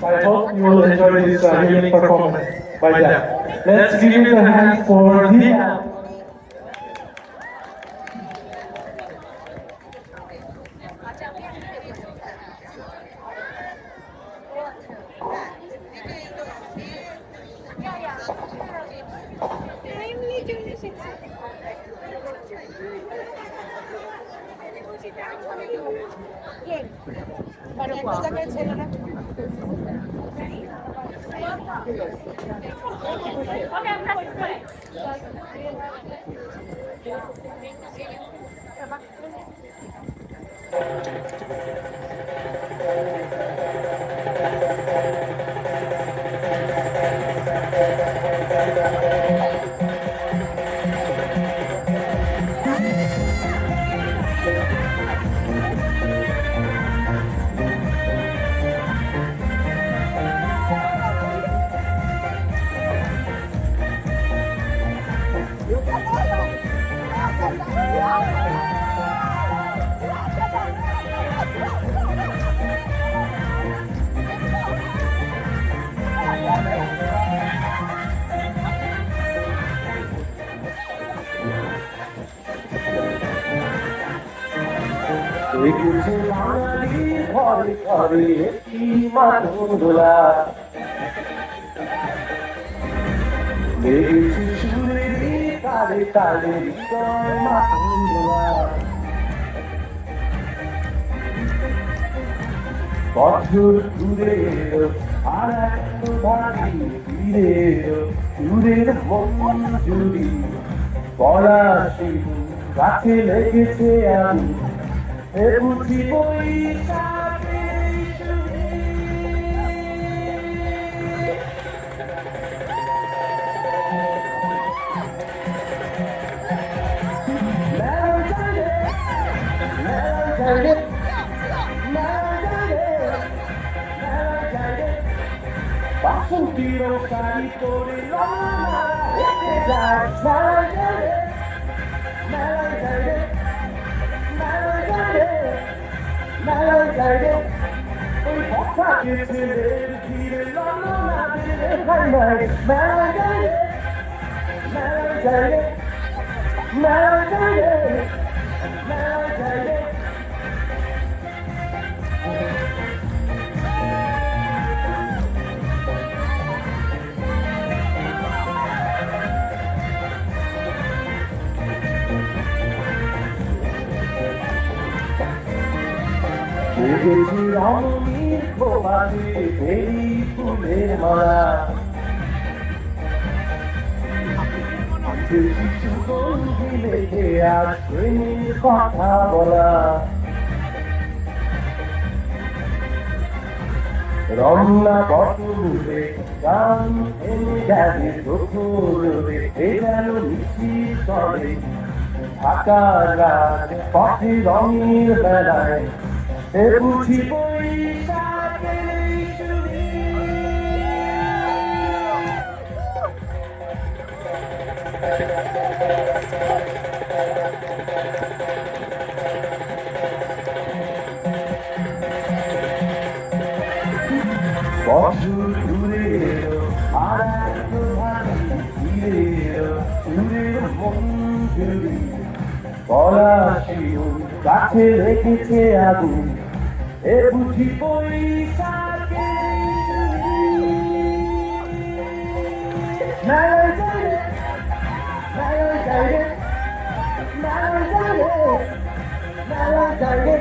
I hope you will enjoy this unique performance by them. Let's give it a hand for Zia. দেখেছে বাঙালির ঘরে ঘরে একটি মাদুর দোলা, দেখেছি সুরের তালে তালে হৃদয় মাদুর দোলা। বছর ঘুরে এলো আর এক ভারী ফিরে এলো সুরের মন জুড়ি, পলাশি গাছে লেগেছে আমি বুঝি বৈশাখের সুরে। বাসন্তীর শাড়ি পরে হেঁটে যায় মেলায় যায় ওই বসাকে ছেলের ঘিরে ললনা দিলে মেলায় যায় মেলায় যায় মেলায় যায় মেলায় যায়। দেখেছি রমণীর প্রভাতে বেরি ফুলের মালা, শিশু বন্ধু লেখে আজ প্রেমের কথা বলা। রমনা বটমূলে গান এনে গেছে চোখে এ যেন নিশ্চিত করে ঢাকা রাত পথে রঙের বেলায় বুঝি বৈশাখের সুরে। বছর ঘুরে এলো আর এক ভারী ফিরে এলো সুরের মন জুড়ি, পলাশি গাছে রেখেছে আগুন এ বুঝি বৈশাখের সুরে। মেলায় যায় মেলায় যায় মেলায় যায় মেলায় যায়।